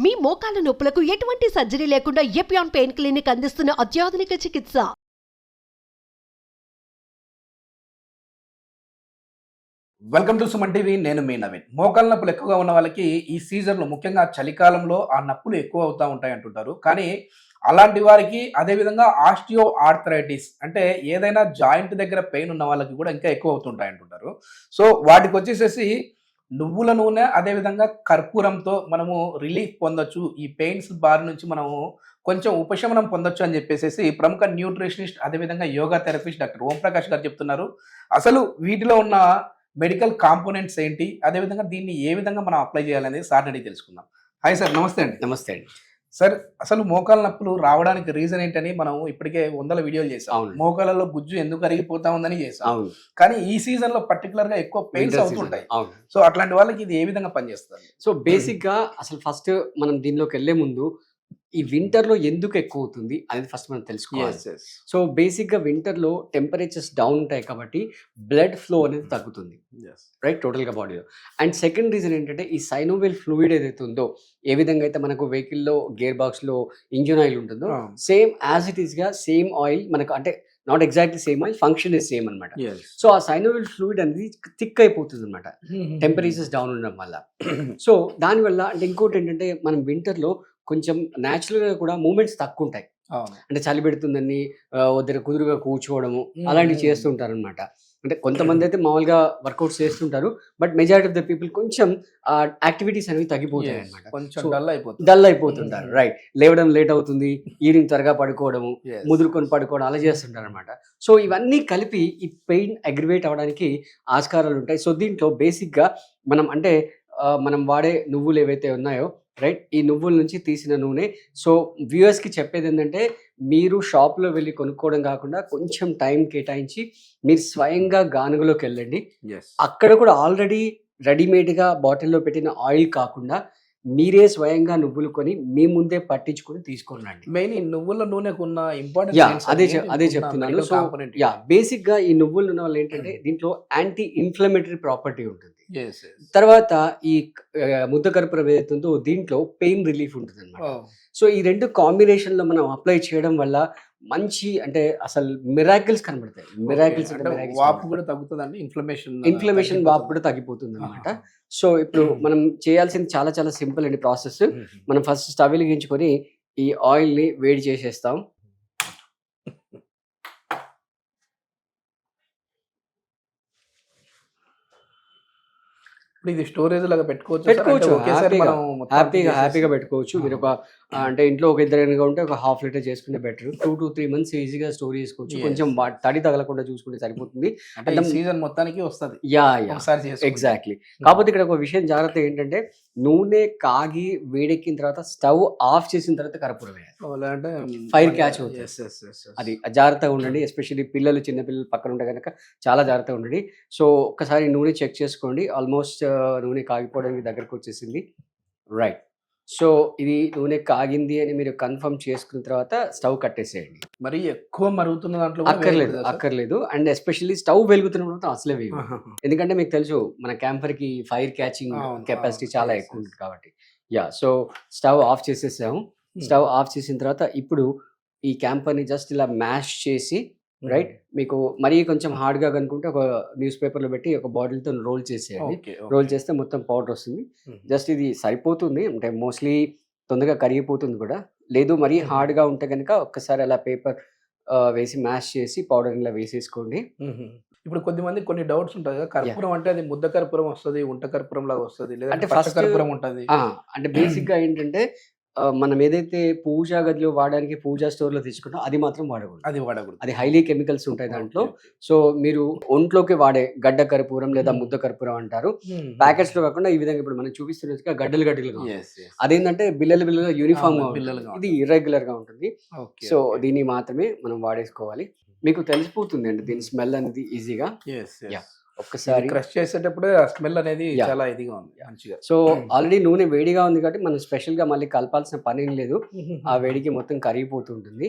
మీ మోకాల నొప్పులకు ఎటువంటి సర్జరీ లేకుండా ఎపియాన్ పెయిన్ క్లినిక్ అందిస్తున్న అత్యాధునిక చికిత్స. Welcome to Suman TV. నేను మీ నవీన్. మోకాల నొప్పులు ఎక్కువగా ఉన్న వాళ్ళకి ఈ సీజన్లో ముఖ్యంగా చలికాలంలో ఆ నొప్పులు ఎక్కువ అవుతూ ఉంటాయి అంటుంటారు. కానీ అలాంటి వారికి అదేవిధంగా ఆస్టియో ఆర్థరైటిస్ అంటే ఏదైనా జాయింట్ దగ్గర పెయిన్ ఉన్న వాళ్ళకి కూడా ఇంకా ఎక్కువ అవుతుంటాయి అంటుంటారు. సో వాటికి వచ్చేసేసి నువ్వుల నూనె అదేవిధంగా కర్పూరంతో మనము రిలీఫ్ పొందొచ్చు, ఈ పెయిన్స్ బారి నుంచి మనము కొంచెం ఉపశమనం పొందొచ్చు అని చెప్పేసి ప్రముఖ న్యూట్రిషనిస్ట్ అదేవిధంగా యోగా థెరపిస్ట్ డాక్టర్ ఓంప్రకాష్ గారు చెప్తున్నారు. అసలు వీటిలో ఉన్న మెడికల్ కాంపోనెంట్స్ ఏంటి, అదేవిధంగా దీన్ని ఏ విధంగా మనం అప్లై చేయాలనేది సార్ అడిగి తెలుసుకుందాం. హాయ్ సార్, నమస్తే అండి. నమస్తే అండి. సార్, అసలు మోకాల నొప్పులు రావడానికి రీజన్ ఏంటని మనం ఇప్పటికే 100 వీడియోలు చేసాం. అవును. మోకాలలో గుజ్జు ఎందుకు అరిగిపోతా ఉందని చేసాం. అవును. కానీ ఈ సీజన్ లో పర్టికులర్ గా ఎక్కువ పెయిన్స్ Winter అవుతుంటాయి. season. అవును. సో అట్లాంటి వాళ్ళకి ఇది ఏ విధంగా పనిచేస్తుంది? సో బేసిక్ గా అసలు ఫస్ట్ మనం దీనిలోకి వెళ్లే ముందు ఈ వింటర్ లో ఎందుకు ఎక్కువ అవుతుంది అనేది ఫస్ట్ మనం తెలుసుకోవాలి. సో బేసిక్ గా వింటర్ లో టెంపరేచర్స్ డౌన్ ఉంటాయి కాబట్టి బ్లడ్ ఫ్లో అనేది తగ్గుతుంది, రైట్, టోటల్ గా బాడీలో. అండ్ సెకండ్ రీజన్ ఏంటంటే ఈ సైనోవియల్ ఫ్లూయిడ్ ఏదైతే ఉందో, ఏ విధంగా అయితే మనకు వెహికల్లో గేర్ బాక్స్ లో ఇంజిన్ ఆయిల్ ఉంటుందో సేమ్ యాజ్ ఇట్ ఈస్ గా సేమ్ ఆయిల్ మనకు, అంటే not exactly same oil, function is same అనమాట. సో ఆ సైనోవియల్ ఫ్లూయిడ్ అనేది థిక్ అయిపోతుంది అనమాట టెంపరేచర్స్ డౌన్ ఉండడం వల్ల. సో దానివల్ల అంటే ఇంకోటి ఏంటంటే మనం వింటర్లో కొంచెం న్యాచురల్గా కూడా మూమెంట్స్ తక్కువ ఉంటాయి. అంటే చలి పెడుతుందని వద్దరు కుదురుగా కూర్చోవడము అలాంటివి చేస్తుంటారు అనమాట. అంటే కొంతమంది అయితే మామూలుగా వర్కౌట్స్ చేస్తుంటారు, but majority of the people కొంచెం యాక్టివిటీస్ అనేవి తగ్గిపోతాయి అనమాట, డల్ అయిపోతుంటారు. రైట్, లేవడం లేట్ అవుతుంది, ఈవినింగ్ త్వరగా పడుకోవడము, ముదురుకొని పడుకోవడం అలా చేస్తుంటారు అనమాట. సో ఇవన్నీ కలిపి ఈ పెయిన్ అగ్రివేట్ అవ్వడానికి ఆస్కారాలు ఉంటాయి. సో దీంట్లో బేసిక్గా మనం అంటే మనం వాడే నువ్వులు ఏవైతే ఉన్నాయో, రైట్, ఈ నువ్వుల నుంచి తీసిన నూనె. సో వ్యూయర్స్కి చెప్పేది ఏంటంటే మీరు షాప్లో వెళ్ళి కొనుక్కోవడం కాకుండా కొంచెం టైం కేటాయించి మీరు స్వయంగా గానుగలోకి వెళ్ళండి. అక్కడ కూడా ఆల్రెడీ రెడీమేడ్గా బాటిల్లో పెట్టిన ఆయిల్ కాకుండా మీరే స్వయంగా నువ్వులు కొని మీ ముందే పట్టించుకొని తీసుకోండి. మెయిన్ ఈ నువ్వుల నూనెకు ఉన్న ఇంపార్టెన్స్ అదే చెప్తున్నాను. సో బేసిక్ గా ఈ నువ్వుల నూనె వల్ల ఏంటంటే దీంట్లో యాంటీ ఇన్ఫ్లమేటరీ ప్రాపర్టీ ఉంటుంది. తర్వాత ఈ ముద్ద కర్పూరం ఏదైతే ఉందో దీంట్లో పెయిన్ రిలీఫ్ ఉంటుంది అనమాట. సో ఈ రెండు కాంబినేషన్ లో మనం అప్లై చేయడం వల్ల మంచి అంటే అసలు మిరాకిల్స్ కనబడతాయి. మిరాకిల్స్ వాపు కూడా తగ్గుతుంది, ఇన్ఫ్లమేషన్ వాపు కూడా తగ్గిపోతుంది అనమాట. సో ఇప్పుడు మనం చేయాల్సింది చాలా చాలా సింపుల్ అండి ప్రాసెస్. మనం ఫస్ట్ స్టవ్ వెలిగించుకొని ఈ ఆయిల్ ని వేడి చేసేస్తాం. ఇది స్టోరేజ్ లాగా పెట్టుకోవచ్చు, హ్యాపీగా పెట్టుకోవచ్చు. మీరు ఒక అంటే ఇంట్లో ఒక ఇద్దరు ఉంటే ఒక ½ లీటర్ చేసుకుంటే బెటర్. 2 to 3 months ఈజీగా స్టోర్ చేసుకోవచ్చు. కొంచెం తడి తగలకుండా చూసుకుంటే సరిపోతుంది. అంటే సీజన్ మొత్తానికి వస్తుంది. ఎగ్జాక్ట్లీ. కాకపోతే ఇక్కడ ఒక విషయం జాగ్రత్త ఏంటంటే నూనె కాగి వేడెక్కిన తర్వాత స్టవ్ ఆఫ్ చేసిన తర్వాత కర్పూరం వేయాలి, ఫైర్ క్యాచ్ అవుతుంది. అది జాగ్రత్తగా ఉండండి. ఎస్పెషల్లీ పిల్లలు, చిన్న పిల్లలు పక్కన ఉంటే కనుక చాలా జాగ్రత్తగా ఉండండి. సో ఒక్కసారి నూనె చెక్ చేసుకోండి. ఆల్మోస్ట్ నూనె కాగిపోవడానికి దగ్గరకు వచ్చేసింది, రైట్. సో ఇది నూనె కాగింది అని మీరు కన్ఫర్మ్ చేసుకున్న తర్వాత స్టవ్ కట్టేసేయండి. మరి ఎక్కువ మరుగుతున్న దాంట్లో అక్కర్లేదు. అండ్ ఎస్పెషల్లీ స్టవ్ వెలుగుతున్న అసలే వేయదు, ఎందుకంటే మీకు తెలుసు మన క్యాంపర్ కి ఫైర్ క్యాచింగ్ కెపాసిటీ చాలా ఎక్కువ ఉంటుంది కాబట్టి. సో స్టవ్ ఆఫ్ చేసేసాము. స్టవ్ ఆఫ్ చేసిన తర్వాత ఇప్పుడు ఈ క్యాంపర్ ని జస్ట్ ఇలా మ్యాష్ చేసి, రైట్, మీకు మరీ కొంచెం హార్డ్గా కనుకుంటే ఒక న్యూస్ పేపర్లో పెట్టి ఒక బాటిల్తో రోల్ చేసేయండి. రోల్ చేస్తే మొత్తం పౌడర్ వస్తుంది. జస్ట్ ఇది సరిపోతుంది, అంటే మోస్ట్లీ తొందరగా కరిగిపోతుంది కూడా. లేదు మరీ హార్డ్గా ఉంటే కనుక ఒక్కసారి అలా పేపర్ వేసి మ్యాష్ చేసి పౌడర్ ఇలా వేసేసుకోండి. ఇప్పుడు కొద్దిమంది కొన్ని డౌట్స్ ఉంటాయి కదా, కర్పూరం అంటే అది ముద్ద కర్పూరం వస్తుంది, ఉంట కర్పూరం లాగా వస్తుంది, అంటే ఫస్ట్ కర్పూరం ఉంటుంది. అంటే బేసిక్గా ఏంటంటే మనం ఏదైతే పూజా గదిలో వాడడానికి పూజా స్టోర్ లో తీసుకుంటాం అది మాత్రం వాడకూడదు. అది హైలీ కెమికల్స్ ఉంటాయి దాంట్లో. సో మీరు ఒంట్లోకి వాడే గడ్డ కర్పూరం లేదా ముద్ద కర్పూరం అంటారు. ప్యాకెట్స్ లో కాకుండా ఈ విధంగా ఇప్పుడు మనం చూపిస్తున్నట్టుగా గడ్డలుగా అదేంటంటే బిల్లలుగా యూనిఫామ్ గా, ఇది ఇర్రెగ్యులర్ గా ఉంటుంది. సో దీన్ని మాత్రమే మనం వాడేసుకోవాలి. మీకు తెలిసిపోతుంది అండి దీని స్మెల్ అనేది ఈజీగా. ఒక్కసారి క్రష్ చేసేటప్పుడు ఆ స్మెల్ అనేది చాలా ఇదిగా ఉంది, మంచిగా. సో ఆల్రెడీ నూనె వేడిగా ఉంది కాబట్టి మనం స్పెషల్ గా మళ్ళీ కలపాల్సిన పని ఏం లేదు. ఆ వేడికి మొత్తం కరిగిపోతుంటుంది.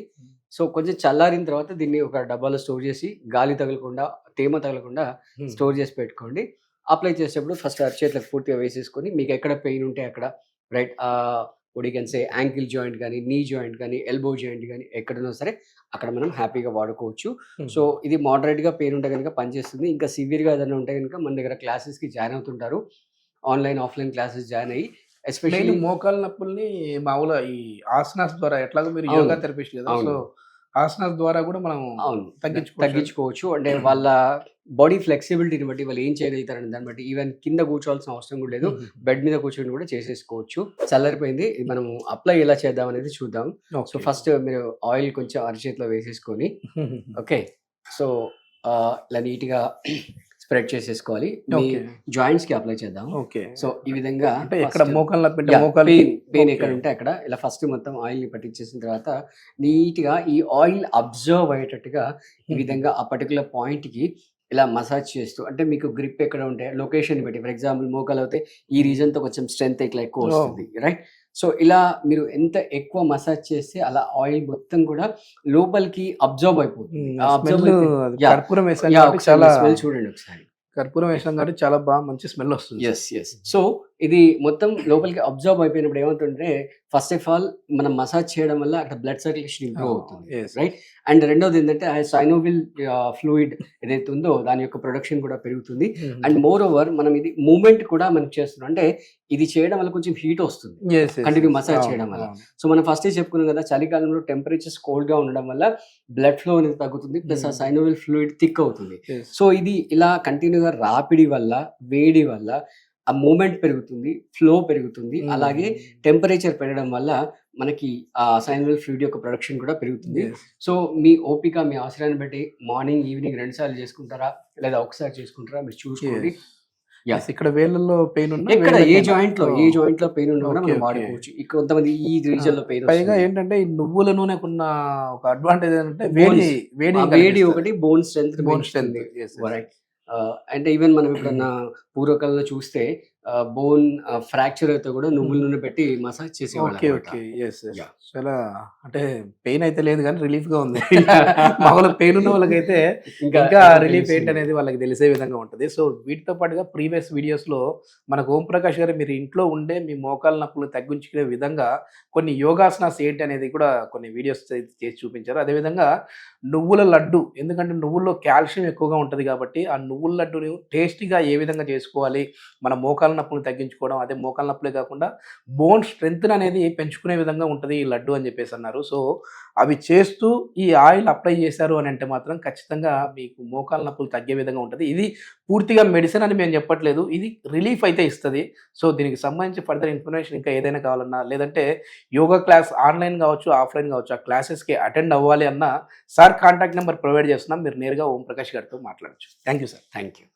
సో కొంచెం చల్లారిన తర్వాత దీన్ని ఒక డబ్బాలో స్టోర్ చేసి గాలి తగలకుండా, తేమ తగలకుండా స్టోర్ చేసి పెట్టుకోండి. అప్లై చేసేటప్పుడు ఫస్ట్ చేతులకు పూర్తిగా వేసేసుకొని మీకు ఎక్కడ పెయిన్ ఉంటే అక్కడ, right, we can say ankle joint కానీ, నీ జాయింట్ కానీ, ఎల్బో జాయింట్ కానీ ఎక్కడున్నా సరే అక్కడ మనం హ్యాపీగా వాడుకోవచ్చు. సో ఇది మోడరేట్గా పెయిన్ ఉంటే కనుక పనిచేస్తుంది. ఇంకా సివియర్గా ఏదైనా ఉంటే కనుక మన దగ్గర క్లాసెస్కి జాయిన్ అవుతుంటారు. ఆన్లైన్ ఆఫ్లైన్ క్లాసెస్ జాయిన్ అయ్యి ఎస్పెషల్లీ మోకాల నొప్పుల్ని మామూలుగా ఈ ఆసనాస్ ద్వారా ఎట్లాగో మీరు యోగా థెరపిస్ట్ కదా, సో ఆసనాస్ ద్వారా కూడా మనం అవును తగ్గించుకోవచ్చు. అంటే వాళ్ళ బాడీ ఫ్లెక్సిబిలిటీని బట్టి వాళ్ళు ఏం చేయగలుగుతారని దాన్ని బట్టి ఈవెన్ కింద కూర్చోవాల్సిన అవసరం కూడా లేదు, బెడ్ మీద కూర్చొని కూడా చేసేసుకోవచ్చు. చల్లారిపోయింది, ఇది మనం అప్లై ఎలా చేద్దాం అనేది చూద్దాం. సో ఫస్ట్ మీరు ఆయిల్ కొంచెం అరచేతిలో వేసేసుకొని ఓకే, సో ఇలా నీట్గా స్ప్రెడ్ చేసేసుకోవాలి. మీ జాయింట్స్ కి అప్లై చేద్దాం. ఓకే, సో ఈ విధంగా ఇక్కడ మోకాళ్ళ పెయిన్ ఎక్కడ ఉంటే అక్కడ ఇలా ఫస్ట్ మొత్తం ఆయిల్ ని పట్టించేసిన తర్వాత నీట్ గా ఈ ఆయిల్ అబ్జర్వ్ అయ్యేటట్టుగా ఈ విధంగా ఆ పర్టికులర్ పాయింట్ కి ఇలా మసాజ్ చేస్తూ, అంటే మీకు గ్రిప్ ఎక్కడ ఉంటే లొకేషన్ బట్టి, ఫర్ ఎగ్జాంపుల్ మోకాలు అయితే ఈ రీజన్ తో కొంచెం స్ట్రెంత్ ఇట్లా ఎక్కువ వస్తుంది, రైట్? సో ఇలా మీరు ఎంత ఎక్కువ మసాజ్ చేస్తే అలా ఆయిల్ మొత్తం కూడా లోపలికి అబ్జర్వ్ అయిపోతుంది. స్మెల్ చూడండి ఒకసారి, కర్పూరం వేసాం కాబట్టి చాలా బాగా మంచి స్మెల్ వస్తుంది. ఎస్. సో ఇది మొత్తం లోపలికి అబ్జర్వ్ అయిపోయినప్పుడు ఏమవుతుందంటే ఫస్ట్ ఆఫ్ ఆల్ మనం మసాజ్ చేయడం వల్ల అక్కడ బ్లడ్ సర్క్యులేషన్ ఇంప్రూవ్ అవుతుంది, రైట్? అండ్ రెండోది ఏంటంటే ఆ సైనోవిల్ ఫ్లూయిడ్ ఏదైతే ఉందో దాని యొక్క ప్రొడక్షన్ కూడా పెరుగుతుంది. అండ్ మోర్ ఓవర్ మనం ఇది మూవ్మెంట్ కూడా మనకి చేస్తున్నాం, అంటే ఇది చేయడం వల్ల కొంచెం హీట్ వస్తుంది కంటిన్యూ మసాజ్ చేయడం వల్ల. సో మనం ఫస్ట్ చెప్పుకున్నాం కదా, చలికాలంలో టెంపరేచర్స్ కోల్డ్ గా ఉండడం వల్ల బ్లడ్ ఫ్లో అనేది తగ్గుతుంది, ప్లస్ ఆ సైనోవిల్ ఫ్లూయిడ్ థిక్ అవుతుంది. సో ఇది ఇలా కంటిన్యూగా రాపిడి వల్ల, వేడి వల్ల ఆ మూమెంట్ పెరుగుతుంది, ఫ్లో పెరుగుతుంది, అలాగే టెంపరేచర్ పెరగడం వల్ల మనకి ఆ సైనోవిల్ ఫ్లూయిడ్ యొక్క ప్రొడక్షన్ కూడా పెరుగుతుంది. సో మీ ఓపిక, మీ అవసరాన్ని బట్టి మార్నింగ్ ఈవినింగ్ 2 సార్లు చేసుకుంటారా లేదా ఒకసారి చేసుకుంటారా మీరు చూసుకోండి. ఇక్కడ వేళ్ళలో పెయిన్ ఉన్నా, ఎక్కడ ఏ జాయింట్ లో పెయిన్ ఉన్నా కూడా మనం వాడుకోవచ్చు. ఇక్కడ కొంతమంది ఈ రీజన్ లో పెయిన్, పైగా ఏంటంటే ఈ నువ్వుల నూనెకున్న ఒక అడ్వాంటేజ్ ఏంటంటే వేడి ఒకటి, బోన్ స్ట్రెంత్, రైట్? అంటే ఈవెన్ మనం ఎప్పుడన్నా పూర్వకాలంలో చూస్తే బోన్ ఫ్రాక్చర్ అయితే కూడా నువ్వుల నూనె పెట్టి మసాజ్ చేసేవాళ్ళు. చాలా అంటే పెయిన్ అయితే లేదు కానీ రిలీఫ్ గా ఉంది. మామూలుగా పెయిన్ ఉన్న వాళ్ళకైతే ఇంకా రిలీఫ్ ఏంటి అనేది వాళ్ళకి తెలిసే విధంగా ఉంటుంది. సో వీటితో పాటుగా ప్రీవియస్ వీడియోస్ లో మనకు ఓం ప్రకాష్ గారు మీరు ఇంట్లో ఉండే మీ మోకాల నొప్పులు తగ్గించుకునే విధంగా కొన్ని యోగాసనాస్ ఏంటి అనేది కూడా కొన్ని వీడియోస్ చేసి చూపించారు. అదేవిధంగా నువ్వుల లడ్డు, ఎందుకంటే నువ్వుల్లో కాల్షియం ఎక్కువగా ఉంటుంది కాబట్టి ఆ నువ్వుల లడ్డుని టేస్టీగా ఏ విధంగా చేసుకోవాలి, మన మోకాల నొప్పులు తగ్గించుకోవడం, అదే మోకాల నొప్పులే కాకుండా బోన్ స్ట్రెంత్ అనేది పెంచుకునే విధంగా ఉంటుంది ఈ లడ్డు అని చెప్పేసి అన్నారు. సో అవి చేస్తూ ఈ ఆయిల్ అప్లై చేశారు అని అంటే మాత్రం ఖచ్చితంగా మీకు మోకాల నొప్పులు తగ్గే విధంగా ఉంటుంది. ఇది పూర్తిగా మెడిసిన్ అని మేము చెప్పట్లేదు, ఇది రిలీఫ్ అయితే ఇస్తుంది. సో దీనికి సంబంధించి ఫర్దర్ ఇన్ఫర్మేషన్ ఇంకా ఏదైనా కావాలన్నా, లేదంటే యోగా క్లాస్ ఆన్లైన్ కావచ్చు, ఆఫ్లైన్ కావచ్చు, ఆ క్లాసెస్కి అటెండ్ అవ్వాలి అన్నా సార్ కాంటాక్ట్ నెంబర్ ప్రొవైడ్ చేస్తున్నాం, మీరు నేరుగా ఓం ప్రకాష్ గారితో మాట్లాడచ్చు. Thank you sir. Thank you.